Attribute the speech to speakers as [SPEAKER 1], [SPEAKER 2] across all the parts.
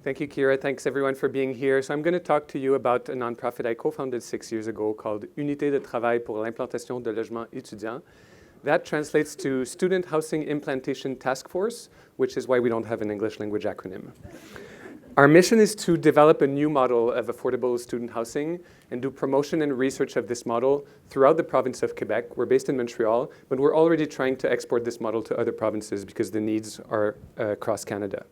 [SPEAKER 1] Thank you, Kira. Thanks, everyone, for being here. So I'm going to talk to you about a nonprofit I co-founded 6 years ago called Unité de travail pour l'implantation de logement étudiant. That translates to Student Housing Implantation Task Force, which is why we don't have an English language acronym. Our mission is to develop a new model of affordable student housing and do promotion and research of this model throughout the province of Quebec. We're based in Montreal, but we're already trying to export this model to other provinces because the needs are across Canada.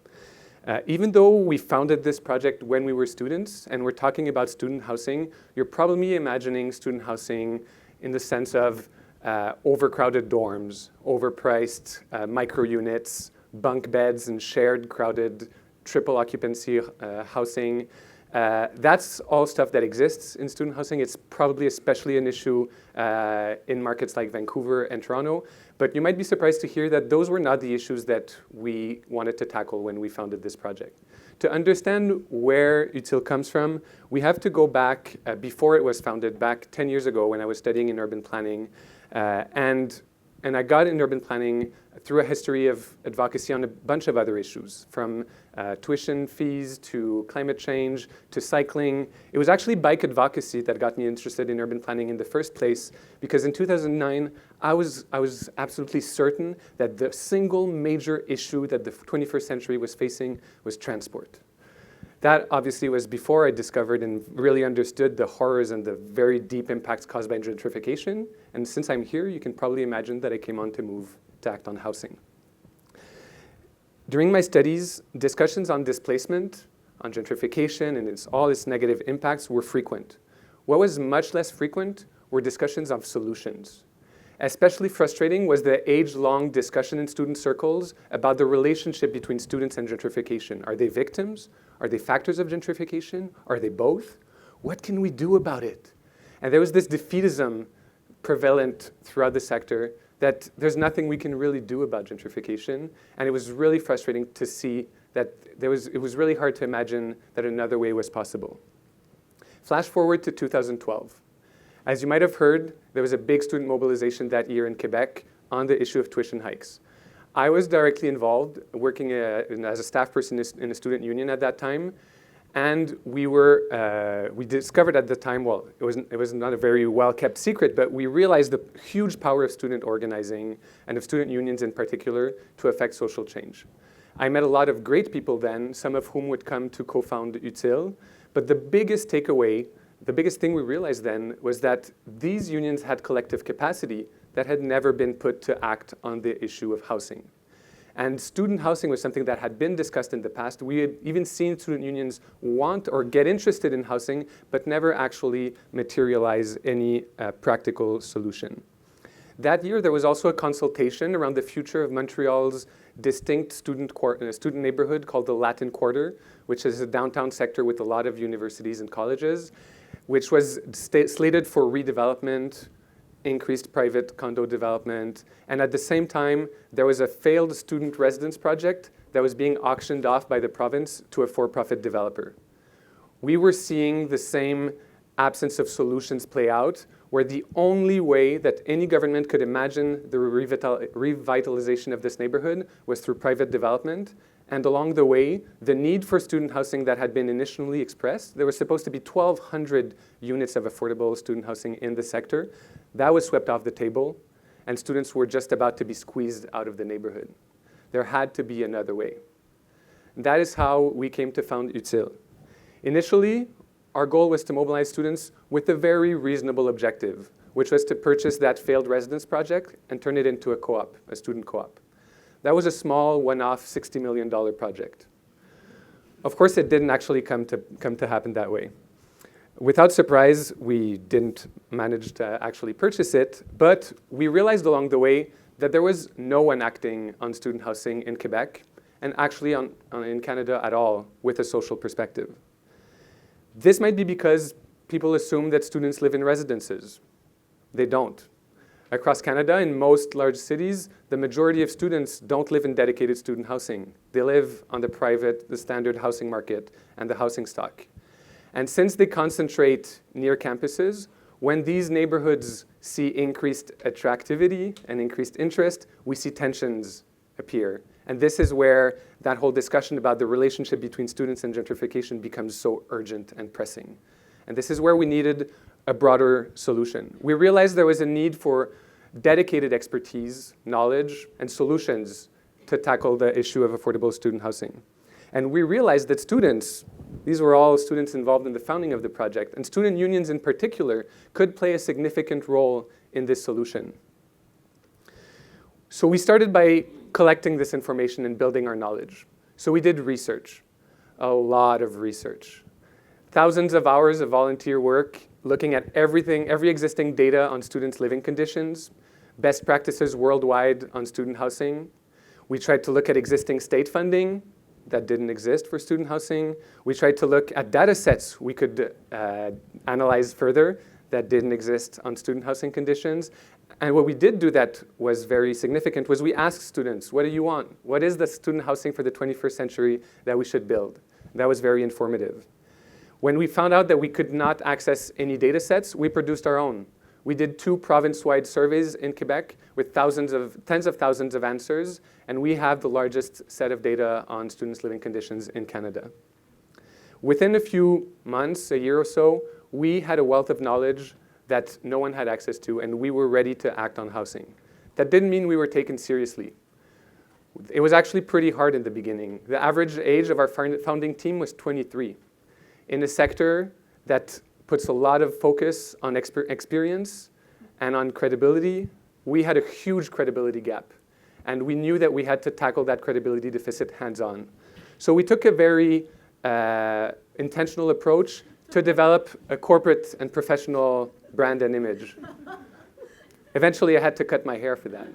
[SPEAKER 1] Even though we founded this project when we were students and we're talking about student housing, you're probably imagining student housing in the sense of overcrowded dorms, overpriced micro units, bunk beds, and shared crowded triple occupancy housing. That's all stuff that exists in student housing. It's probably especially an issue in markets like Vancouver and Toronto. But you might be surprised to hear that those were not the issues that we wanted to tackle when we founded this project. To understand where UTILE comes from, we have to go back before it was founded, back 10 years ago when I was studying in urban planning. And I got in urban planning through a history of advocacy on a bunch of other issues, from tuition fees to climate change to cycling. It was actually bike advocacy that got me interested in urban planning in the first place, because in 2009, I was absolutely certain that the single major issue that the 21st century was facing was transport. That obviously was before I discovered and really understood the horrors and the very deep impacts caused by gentrification. And since I'm here, you can probably imagine that I came on to move to act on housing. During my studies, discussions on displacement, on gentrification, and all its negative impacts were frequent. What was much less frequent were discussions of solutions. Especially frustrating was the age-long discussion in student circles about the relationship between students and gentrification. Are they victims? Are they factors of gentrification? Are they both? What can we do about it? And there was this defeatism prevalent throughout the sector that there's nothing we can really do about gentrification. And it was really frustrating to see that it was really hard to imagine that another way was possible. Flash forward to 2012. As you might have heard, there was a big student mobilization that year in Quebec on the issue of tuition hikes. I was directly involved, working as a staff person in a student union at that time, and we discovered at the time, well, it was not a very well-kept secret, but we realized the huge power of student organizing and of student unions in particular to affect social change. I met a lot of great people then, some of whom would come to co-found UTILE, but the biggest takeaway, the biggest thing we realized then was that these unions had collective capacity that had never been put to act on the issue of housing. And student housing was something that had been discussed in the past. We had even seen student unions want or get interested in housing, but never actually materialize any practical solution. That year, there was also a consultation around the future of Montreal's distinct student neighborhood called the Latin Quarter, which is a downtown sector with a lot of universities and colleges, which was slated for redevelopment, increased private condo development, and at the same time, there was a failed student residence project that was being auctioned off by the province to a for-profit developer. We were seeing the same absence of solutions play out, where the only way that any government could imagine the revitalization of this neighborhood was through private development. And along the way, the need for student housing that had been initially expressed, there was supposed to be 1,200 units of affordable student housing in the sector. That was swept off the table, and students were just about to be squeezed out of the neighborhood. There had to be another way. That is how we came to found UTILE. Initially, our goal was to mobilize students with a very reasonable objective, which was to purchase that failed residence project and turn it into a co-op, a student co-op. That was a small, one-off $60 million project. Of course, it didn't actually come to happen that way. Without surprise, we didn't manage to actually purchase it, but we realized along the way that there was no one acting on student housing in Quebec, and actually in Canada at all, with a social perspective. This might be because people assume that students live in residences. They don't. Across Canada, in most large cities, the majority of students don't live in dedicated student housing. They live on the standard housing market and the housing stock. And since they concentrate near campuses, when these neighborhoods see increased attractivity and increased interest, we see tensions appear. And this is where that whole discussion about the relationship between students and gentrification becomes so urgent and pressing. And this is where we needed a broader solution. We realized there was a need for dedicated expertise, knowledge, and solutions to tackle the issue of affordable student housing. And we realized that students, these were all students involved in the founding of the project, and student unions in particular could play a significant role in this solution. So we started by collecting this information and building our knowledge. So we did research, a lot of research. Thousands of hours of volunteer work looking at everything, every existing data on students' living conditions, best practices worldwide on student housing. We tried to look at existing state funding that didn't exist for student housing. We tried to look at data sets we could analyze further that didn't exist on student housing conditions. And what we did do that was very significant was we asked students, what do you want? What is the student housing for the 21st century that we should build? That was very informative. When we found out that we could not access any data sets, we produced our own. We did 2 province-wide surveys in Quebec with tens of thousands of answers, and we have the largest set of data on students' living conditions in Canada. Within a few months, a year or so, we had a wealth of knowledge that no one had access to, and we were ready to act on housing. That didn't mean we were taken seriously. It was actually pretty hard in the beginning. The average age of our founding team was 23. In a sector that puts a lot of focus on experience and on credibility, we had a huge credibility gap. And we knew that we had to tackle that credibility deficit hands-on. So we took a very intentional approach to develop a corporate and professional brand and image. Eventually, I had to cut my hair for that.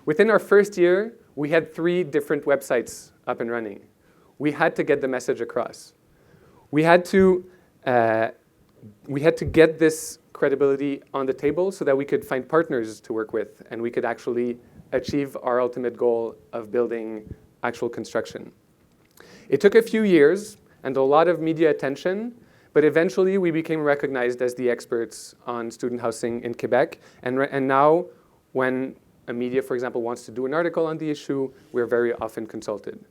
[SPEAKER 1] Within our first year, we had 3 different websites up and running. We had to get the message across. We had to get this credibility on the table so that we could find partners to work with and we could actually achieve our ultimate goal of building actual construction. It took a few years and a lot of media attention, but eventually we became recognized as the experts on student housing in Quebec. And now when a media, for example, wants to do an article on the issue, we're very often consulted.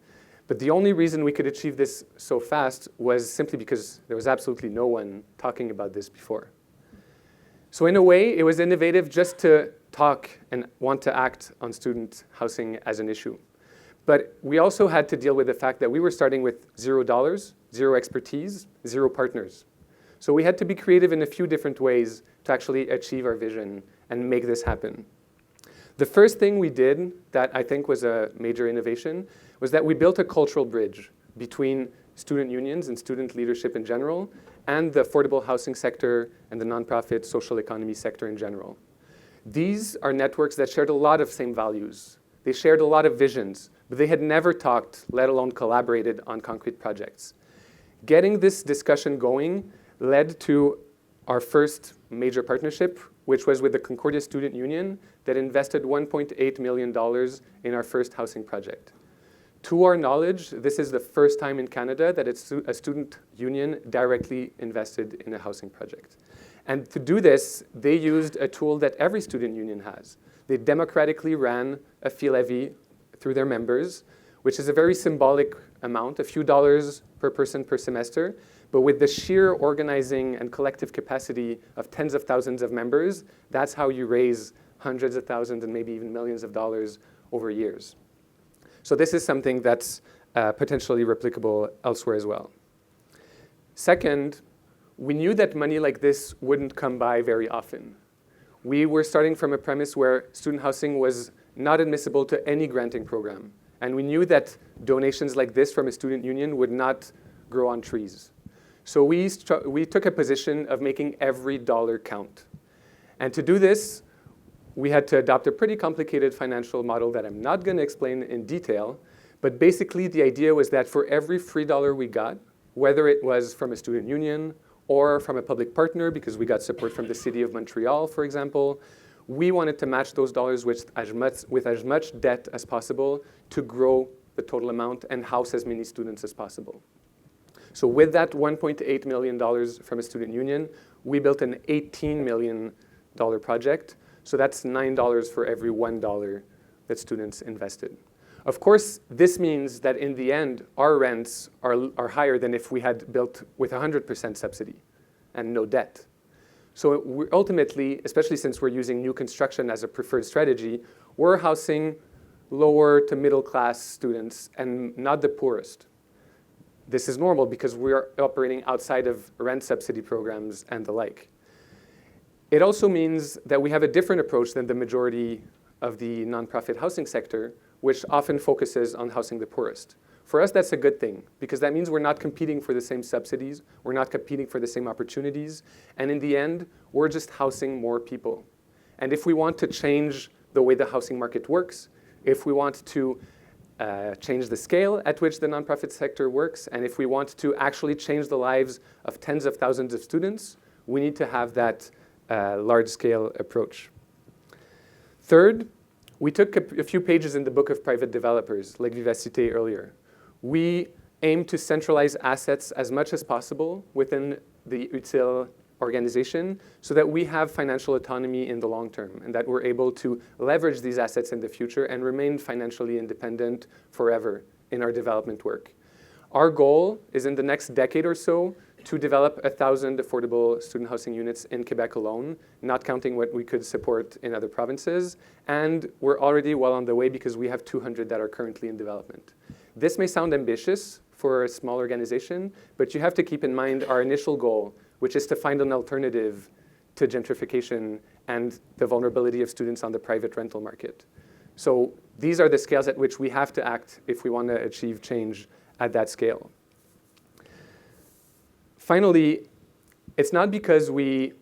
[SPEAKER 1] But the only reason we could achieve this so fast was simply because there was absolutely no one talking about this before. So in a way, it was innovative just to talk and want to act on student housing as an issue. But we also had to deal with the fact that we were starting with $0, 0 expertise, 0 partners. So we had to be creative in a few different ways to actually achieve our vision and make this happen. The first thing we did that I think was a major innovation was that we built a cultural bridge between student unions and student leadership in general and the affordable housing sector and the nonprofit social economy sector in general. These are networks that shared a lot of same values. They shared a lot of visions, but they had never talked, let alone collaborated on concrete projects. Getting this discussion going led to our first major partnership, which was with the Concordia Student Union that invested $1.8 million in our first housing project. To our knowledge, this is the first time in Canada that a student union directly invested in a housing project. And to do this, they used a tool that every student union has. They democratically ran a fee levy through their members, which is a very symbolic amount, a few dollars per person per semester. But with the sheer organizing and collective capacity of tens of thousands of members, that's how you raise hundreds of thousands and maybe even millions of dollars over years. So this is something that's potentially replicable elsewhere as well. Second, we knew that money like this wouldn't come by very often. We were starting from a premise where student housing was not admissible to any granting program. And we knew that donations like this from a student union would not grow on trees. So we took a position of making every dollar count. And to do this, we had to adopt a pretty complicated financial model that I'm not going to explain in detail. But basically, the idea was that for every free dollar we got, whether it was from a student union or from a public partner, because we got support from the city of Montreal, for example, we wanted to match those dollars with as much debt as possible to grow the total amount and house as many students as possible. So with that $1.8 million from a student union, we built an $18 million project. So that's $9 for every $1 that students invested. Of course, this means that in the end, our rents are higher than if we had built with 100% subsidy and no debt. So ultimately, especially since we're using new construction as a preferred strategy, we're housing lower to middle class students and not the poorest. This is normal because we are operating outside of rent subsidy programs and the like. It also means that we have a different approach than the majority of the nonprofit housing sector, which often focuses on housing the poorest. For us, that's a good thing, because that means we're not competing for the same subsidies, we're not competing for the same opportunities, and in the end, we're just housing more people. And if we want to change the way the housing market works, if we want to change the scale at which the nonprofit sector works, and if we want to actually change the lives of tens of thousands of students, we need to have that large-scale approach. Third, we took a few pages in the book of private developers, like Vivacité earlier. We aim to centralize assets as much as possible within the UTILE organization so that we have financial autonomy in the long term and that we're able to leverage these assets in the future and remain financially independent forever in our development work. Our goal is in the next decade or so to develop 1,000 affordable student housing units in Quebec alone, not counting what we could support in other provinces. And we're already well on the way because we have 200 that are currently in development. This may sound ambitious for a small organization, but you have to keep in mind our initial goal, which is to find an alternative to gentrification and the vulnerability of students on the private rental market. So these are the scales at which we have to act if we want to achieve change at that scale. Finally, it's not because we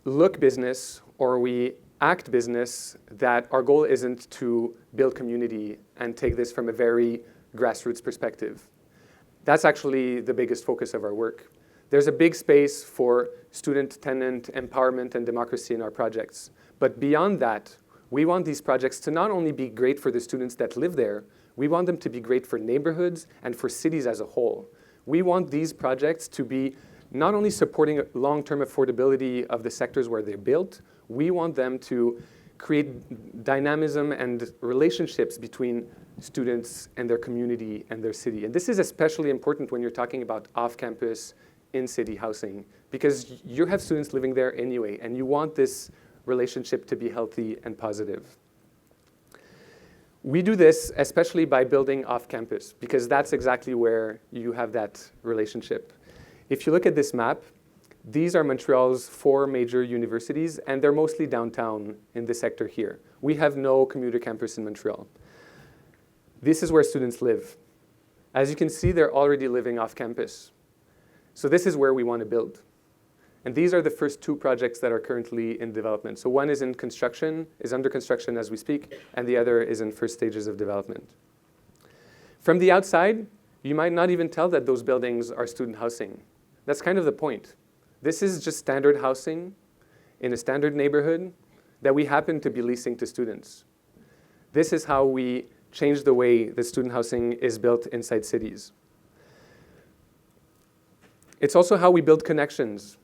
[SPEAKER 1] look business or we act business that our goal isn't to build community and take this from a very grassroots perspective. That's actually the biggest focus of our work. There's a big space for student-tenant empowerment and democracy in our projects. But beyond that, we want these projects to not only be great for the students that live there, we want them to be great for neighborhoods and for cities as a whole. We want these projects to be not only supporting long-term affordability of the sectors where they're built, we want them to create dynamism and relationships between students and their community and their city. And this is especially important when you're talking about off-campus, in-city housing, because you have students living there anyway, and you want this relationship to be healthy and positive. We do this especially by building off-campus, because that's exactly where you have that relationship. If you look at this map, these are Montreal's 4 major universities, and they're mostly downtown in the sector here. We have no commuter campus in Montreal. This is where students live. As you can see, they're already living off-campus. So this is where we want to build. And these are the first 2 projects that are currently in development. So one is in construction, is under construction as we speak, and the other is in first stages of development. From the outside, you might not even tell that those buildings are student housing. That's kind of the point. This is just standard housing in a standard neighborhood that we happen to be leasing to students. This is how we change the way that student housing is built inside cities. It's also how we build connections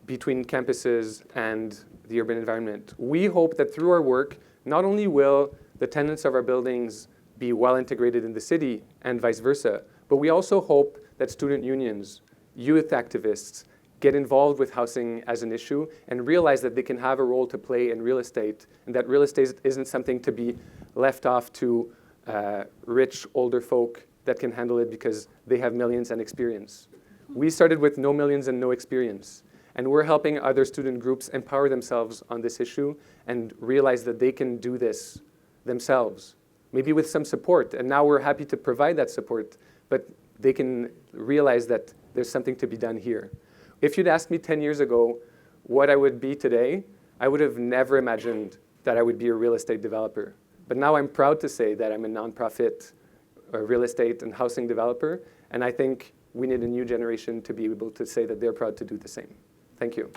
[SPEAKER 1] between campuses and the urban environment. We hope that through our work, not only will the tenants of our buildings be well integrated in the city and vice versa, but we also hope that student unions, youth activists, get involved with housing as an issue and realize that they can have a role to play in real estate, and that real estate isn't something to be left off to rich older folk that can handle it because they have millions and experience. We started with no millions and no experience, and we're helping other student groups empower themselves on this issue and realize that they can do this themselves, maybe with some support, and now we're happy to provide that support, but they can realize that there's something to be done here. If you'd asked me 10 years ago what I would be today, I would have never imagined that I would be a real estate developer. But now I'm proud to say that I'm a nonprofit real estate and housing developer, and I think we need a new generation to be able to say that they're proud to do the same. Thank you.